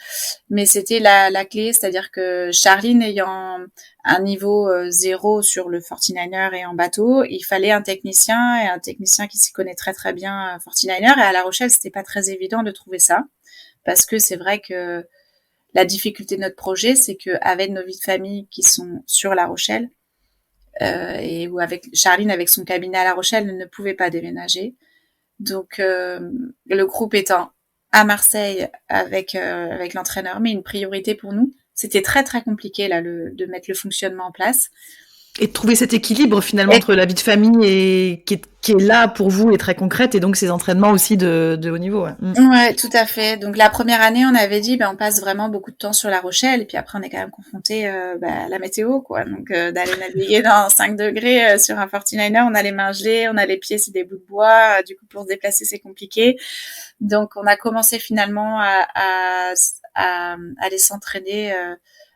Mais c'était la clé, c'est-à-dire que Charline ayant un niveau 0 sur le 49er et en bateau, il fallait un technicien qui s'y connaît très très bien 49er. Et à La Rochelle, c'était pas très évident de trouver ça, parce que c'est vrai que la difficulté de notre projet, c'est que avec nos vies de famille qui sont sur La Rochelle, et où avec Charline, avec son cabinet à La Rochelle, ne pouvait pas déménager. Donc, le groupe étant à Marseille avec l'entraîneur, mais une priorité pour nous, c'était très très compliqué là de mettre le fonctionnement en place. Et de trouver cet équilibre finalement entre la vie de famille et qui est là pour vous et très concrète, et donc ces entraînements aussi de haut niveau. Ouais. Ouais, tout à fait. Donc la première année, on avait dit, on passe vraiment beaucoup de temps sur La Rochelle, et puis après on est quand même confronté à la météo, quoi. Donc d'aller naviguer dans 5 degrés sur un 49er, on a les mains gelées, on a les pieds, c'est des bouts de bois, du coup pour se déplacer c'est compliqué. Donc on a commencé finalement à aller s'entraîner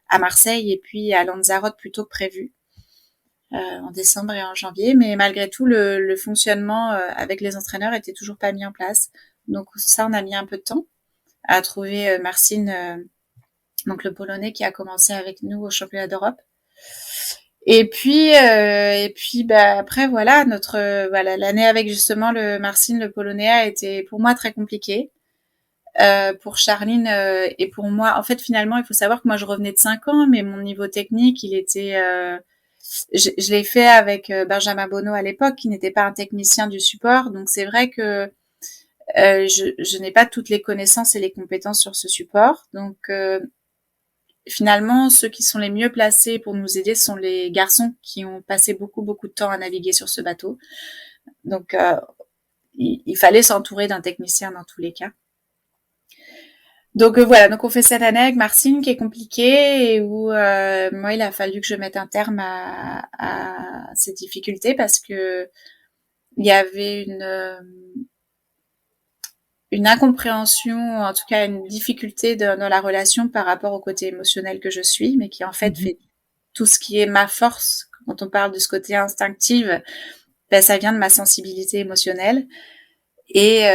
à Marseille et puis à Lanzarote plutôt que prévu. En décembre et en janvier, mais malgré tout, le fonctionnement avec les entraîneurs était toujours pas mis en place. Donc ça, on a mis un peu de temps à trouver Marcin, donc le Polonais qui a commencé avec nous au championnat d'Europe. Et puis, après, voilà, voilà, l'année avec justement le Marcin, le Polonais, a été pour moi très compliquée. Pour Charline et pour moi, en fait, finalement, il faut savoir que moi, je revenais de 5 ans, mais mon niveau technique, il était... je l'ai fait avec Benjamin Bonneau à l'époque, qui n'était pas un technicien du support. Donc, c'est vrai que je n'ai pas toutes les connaissances et les compétences sur ce support. Donc, finalement, ceux qui sont les mieux placés pour nous aider sont les garçons qui ont passé beaucoup, beaucoup de temps à naviguer sur ce bateau. Donc, il fallait s'entourer d'un technicien dans tous les cas. Donc voilà, donc on fait cette année avec Marcin qui est compliquée et où moi il a fallu que je mette un terme à ces difficultés parce que il y avait une incompréhension, en tout cas une difficulté dans la relation par rapport au côté émotionnel que je suis, mais qui en fait fait tout ce qui est ma force. Quand on parle de ce côté instinctif, ben, ça vient de ma sensibilité émotionnelle. Et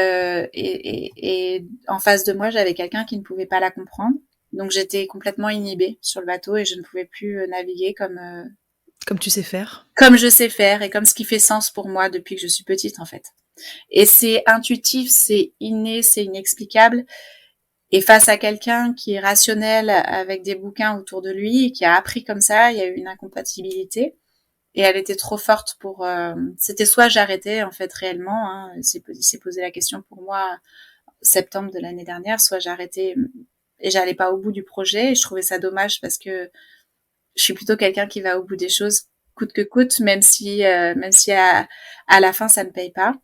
en face de moi, j'avais quelqu'un qui ne pouvait pas la comprendre. Donc j'étais complètement inhibée sur le bateau et je ne pouvais plus naviguer Comme tu sais faire. comme je sais faire et comme ce qui fait sens pour moi depuis que je suis petite en fait. Et c'est intuitif, c'est inné, c'est inexplicable. Et face à quelqu'un qui est rationnel avec des bouquins autour de lui et qui a appris comme ça, il y a eu une incompatibilité. Et elle était trop forte pour... c'était soit j'arrêtais en fait réellement, hein, il s'est posé la question pour moi septembre de l'année dernière, soit j'arrêtais et j'allais pas au bout du projet. Et je trouvais ça dommage parce que je suis plutôt quelqu'un qui va au bout des choses coûte que coûte, même si à la fin ça ne paye pas.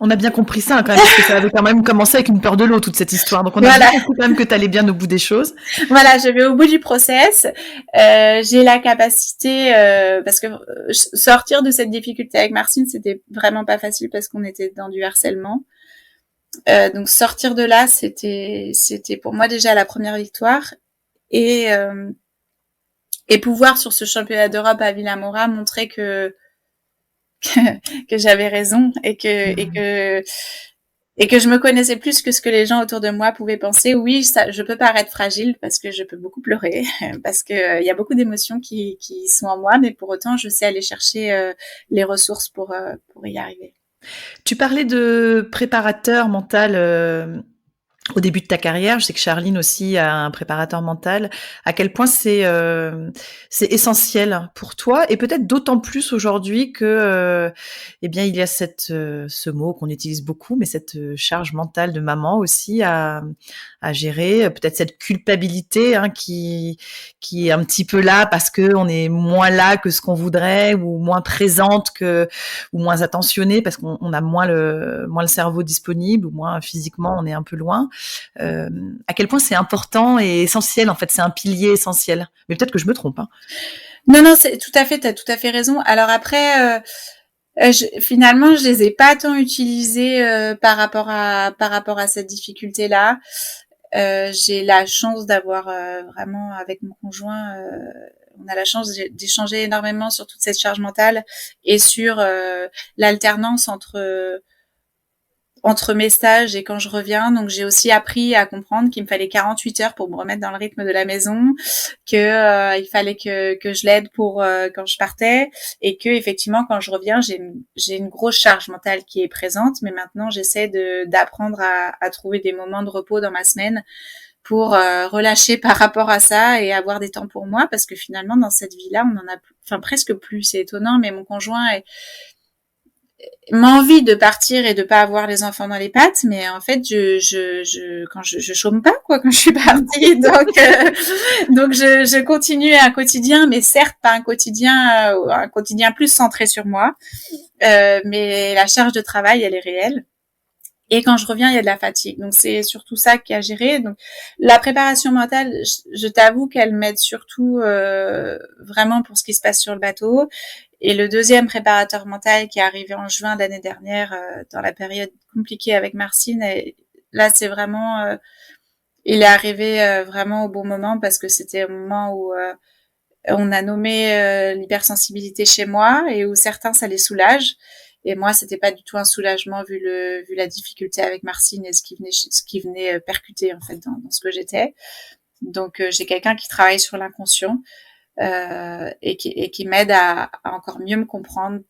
On a bien compris ça quand même, parce que ça avait quand même commencé avec une peur de l'eau, toute cette histoire. Donc on a Voilà. bien compris quand même que tu allais bien au bout des choses. Voilà, je vais au bout du process. J'ai la capacité, parce que sortir de cette difficulté avec Marcin, c'était vraiment pas facile parce qu'on était dans du harcèlement. Donc sortir de là, c'était pour moi déjà la première victoire. Et pouvoir sur ce championnat d'Europe à Villamoura montrer que j'avais raison et que je me connaissais plus que ce que les gens autour de moi pouvaient penser. Oui, ça, je peux paraître fragile parce que je peux beaucoup pleurer, parce que il y a beaucoup d'émotions qui sont en moi, mais pour autant, je sais aller chercher les ressources pour y arriver. Tu parlais de préparateur mental au début de ta carrière. Je sais que Charline aussi a un préparateur mental. À quel point c'est essentiel pour toi, et peut-être d'autant plus aujourd'hui que eh bien il y a ce mot qu'on utilise beaucoup, mais cette charge mentale de maman aussi à gérer, peut-être cette culpabilité qui est un petit peu là parce que on est moins là que ce qu'on voudrait, ou moins présente ou moins attentionnée parce qu'on a moins le cerveau disponible, ou moins physiquement on est un peu loin. À quel point c'est important et essentiel, en fait, c'est un pilier essentiel. Mais peut-être que je me trompe. Hein. Non, c'est tout à fait, t'as tout à fait raison. Alors après, finalement, je les ai pas tant utilisés par rapport à cette difficulté-là. J'ai la chance d'avoir vraiment avec mon conjoint, on a la chance d'échanger énormément sur toute cette charge mentale et sur l'alternance entre mes stages et quand je reviens. Donc j'ai aussi appris à comprendre qu'il me fallait 48 heures pour me remettre dans le rythme de la maison, que il fallait que je l'aide pour quand je partais, et que effectivement quand je reviens, j'ai une grosse charge mentale qui est présente, mais maintenant j'essaie d'apprendre à trouver des moments de repos dans ma semaine pour relâcher par rapport à ça et avoir des temps pour moi, parce que finalement dans cette vie-là, on en a presque plus, c'est étonnant, mais mon conjoint m'envie de partir et de pas avoir les enfants dans les pattes, mais en fait je chôme pas quoi quand je suis partie, donc je continue un quotidien, mais certes pas un quotidien plus centré sur moi, mais la charge de travail elle est réelle. Et quand je reviens, il y a de la fatigue. Donc, c'est surtout ça qu'il y a à gérer. Donc, la préparation mentale, je t'avoue qu'elle m'aide surtout vraiment pour ce qui se passe sur le bateau. Et le deuxième préparateur mental qui est arrivé en juin de l'année dernière, dans la période compliquée avec Marcin, et là, c'est vraiment... il est arrivé vraiment au bon moment, parce que c'était au moment où on a nommé l'hypersensibilité chez moi et où certains, ça les soulage. Et moi, c'était pas du tout un soulagement vu la difficulté avec Marcin et ce qui venait percuter en fait dans ce que j'étais. Donc j'ai quelqu'un qui travaille sur l'inconscient et qui m'aide à encore mieux me comprendre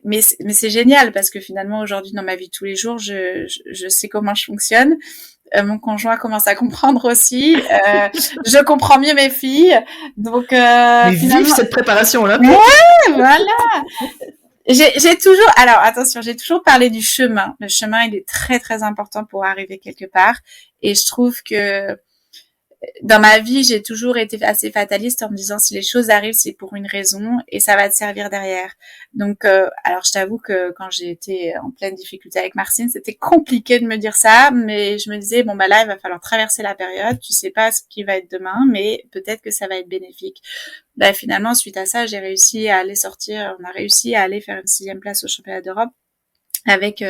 mais c'est génial parce que finalement aujourd'hui dans ma vie de tous les jours je sais comment je fonctionne. Mon conjoint commence à comprendre aussi. Je comprends mieux mes filles. Donc Mais finalement, vive cette préparation là. ouais, voilà. J'ai toujours, alors attention, j'ai toujours parlé du chemin. Le chemin, il est très très important pour arriver quelque part. Et je trouve que dans ma vie, j'ai toujours été assez fataliste en me disant si les choses arrivent, c'est pour une raison et ça va te servir derrière. Donc, alors je t'avoue que quand j'ai été en pleine difficulté avec Martine, c'était compliqué de me dire ça, mais je me disais bon bah là, il va falloir traverser la période. Tu sais pas ce qui va être demain, mais peut-être que ça va être bénéfique. Bah finalement, suite à ça, j'ai réussi à aller sortir. On a réussi à aller faire une 6e place au championnat d'Europe avec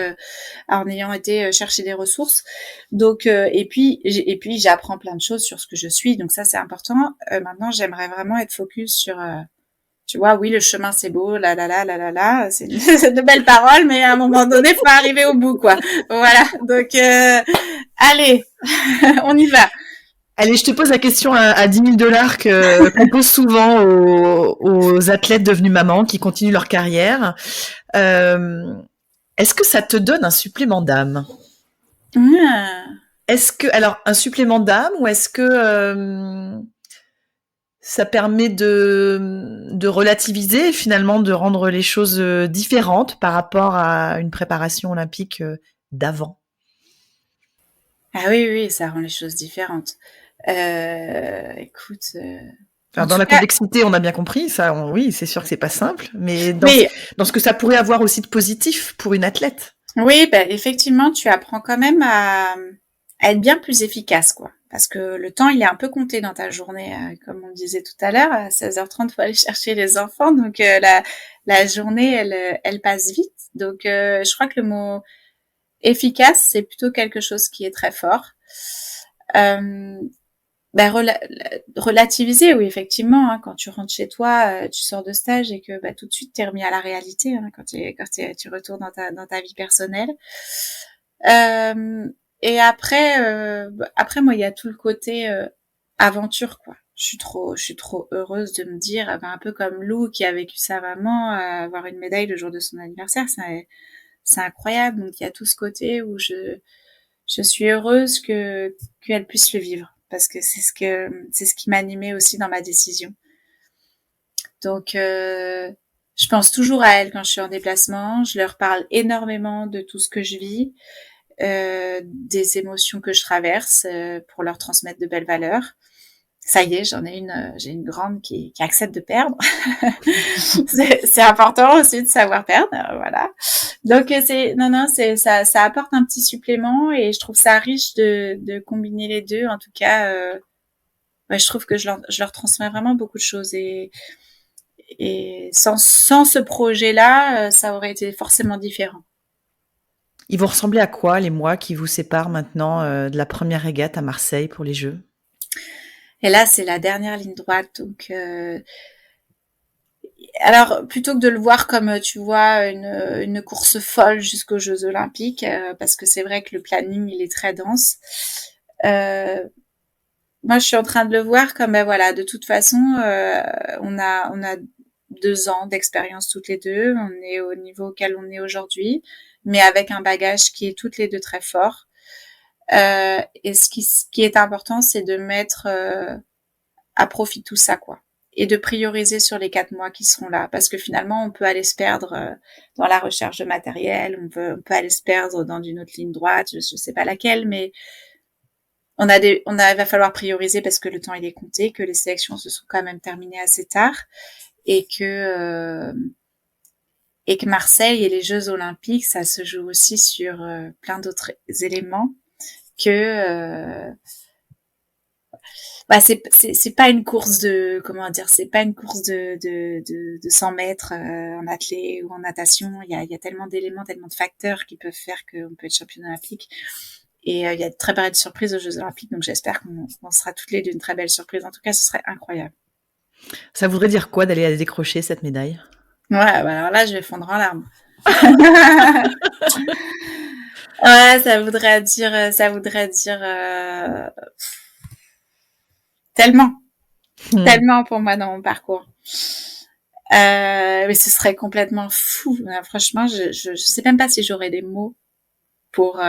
en ayant été chercher des ressources. Donc et puis j'apprends plein de choses sur ce que je suis, donc ça c'est important. Maintenant j'aimerais vraiment être focus sur tu vois, oui, le chemin c'est beau, c'est de belles paroles, mais à un moment donné faut arriver au bout quoi. Voilà, donc allez on y va. Allez, je te pose la question à 10 000 $ qu'on pose souvent aux athlètes devenus mamans qui continuent leur carrière. Est-ce que ça te donne un supplément d'âme? Est-ce que, alors, un supplément d'âme ou est-ce que ça permet de relativiser, finalement, de rendre les choses différentes par rapport à une préparation olympique d'avant? Ah oui, ça rend les choses différentes. Écoute... Enfin, dans la complexité, on a bien compris, ça, oui, c'est sûr que c'est pas simple, mais oui. Dans ce que ça pourrait avoir aussi de positif pour une athlète. Oui, bah, effectivement, tu apprends quand même à être bien plus efficace, quoi. Parce que le temps, il est un peu compté dans ta journée, comme on disait tout à l'heure. À 16h30, faut aller chercher les enfants, donc la journée, elle passe vite. Donc, je crois que le mot efficace, c'est plutôt quelque chose qui est très fort. Bah, relativiser, oui, effectivement, hein, quand tu rentres chez toi, tu sors de stage et que bah, tout de suite t'es remis à la réalité hein, quand tu retournes dans ta vie personnelle. Et après moi il y a tout le côté aventure quoi. Je suis trop heureuse de me dire ben, un peu comme Lou qui a vécu sa maman avoir une médaille le jour de son anniversaire, c'est incroyable. Donc il y a tout ce côté où je suis heureuse qu'elle puisse le vivre parce que c'est ce qui m'animait aussi dans ma décision. Donc je pense toujours à elle quand je suis en déplacement, je leur parle énormément de tout ce que je vis, des émotions que je traverse pour leur transmettre de belles valeurs. Ça y est, j'ai une grande qui accepte de perdre. c'est important aussi de savoir perdre, voilà. Donc ça apporte un petit supplément et je trouve ça riche de combiner les deux. En tout cas, je trouve que je leur transmets vraiment beaucoup de choses et sans ce projet-là, ça aurait été forcément différent. Ils vont ressembler à quoi les mois qui vous séparent maintenant de la première régate à Marseille pour les Jeux? Et là, c'est la dernière ligne droite. Donc, alors, plutôt que de le voir comme, tu vois, une course folle jusqu'aux Jeux Olympiques, parce que c'est vrai que le planning, il est très dense. Moi, je suis en train de le voir comme, ben voilà, de toute façon, on a 2 ans d'expérience toutes les deux. On est au niveau auquel on est aujourd'hui, mais avec un bagage qui est toutes les deux très fort. Et ce qui est important, c'est de mettre à profit tout ça, quoi. Et de prioriser sur les 4 mois qui seront là. Parce que finalement, on peut aller se perdre dans la recherche de matériel, on peut aller se perdre dans une autre ligne droite, je sais pas laquelle, mais il va falloir prioriser parce que le temps il est compté, que les sélections se sont quand même terminées assez tard et que Marseille et les Jeux Olympiques, ça se joue aussi sur plein d'autres éléments que c'est pas une course de c'est pas une course de 100 mètres en athlée ou en natation. Il y a tellement d'éléments, tellement de facteurs qui peuvent faire qu'on peut être championne olympique. Et il y a de très belles surprises aux Jeux Olympiques, donc j'espère qu'on sera toutes les deux une très belle surprise. En tout cas, ce serait incroyable. Ça voudrait dire quoi d'aller décrocher cette médaille? Ouais, bah alors là, je vais fondre en larmes. Ouais, ça voudrait dire tellement. tellement pour moi dans mon parcours. Mais ce serait complètement fou. Franchement, je sais même pas si j'aurais des mots pour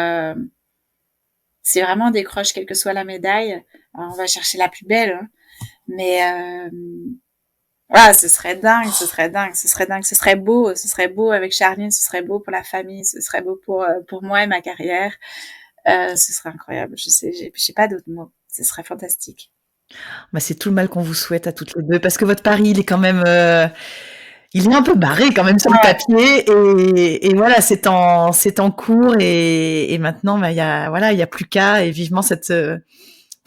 si vraiment on décroche quelle que soit la médaille. Alors on va chercher la plus belle, hein. Mais voilà, ce serait dingue, ce serait dingue, ce serait dingue, ce serait beau avec Charline, ce serait beau pour la famille, ce serait beau pour moi et ma carrière. Ce serait incroyable. Je sais, j'ai pas d'autres mots. Ce serait fantastique. Bah, c'est tout le mal qu'on vous souhaite à toutes les deux, parce que votre pari, il est quand même, il est un peu barré quand même sur le papier, et voilà, c'est en cours, et maintenant, bah, il y a plus qu'à, et vivement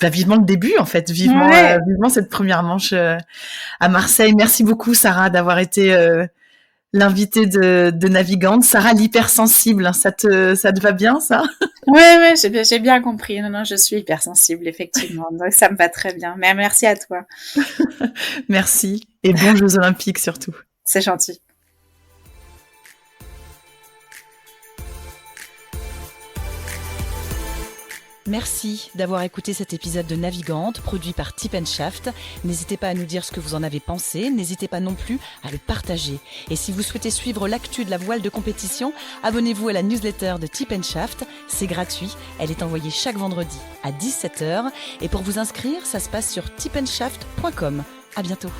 vivement le début, en fait, vivement cette première manche à Marseille. Merci beaucoup, Sarah, d'avoir été l'invitée de Navigante. Sarah, l'hypersensible, ça te va bien, ça? Ouais, j'ai bien compris. Non, je suis hypersensible, effectivement. Donc, ça me va très bien. Mais merci à toi. Merci. Et bons Jeux Olympiques, surtout. C'est gentil. Merci d'avoir écouté cet épisode de Navigante, produit par Tip & Shaft. N'hésitez pas à nous dire ce que vous en avez pensé, n'hésitez pas non plus à le partager. Et si vous souhaitez suivre l'actu de la voile de compétition, abonnez-vous à la newsletter de Tip & Shaft, c'est gratuit, elle est envoyée chaque vendredi à 17h. Et pour vous inscrire, ça se passe sur tipandshaft.com. À bientôt.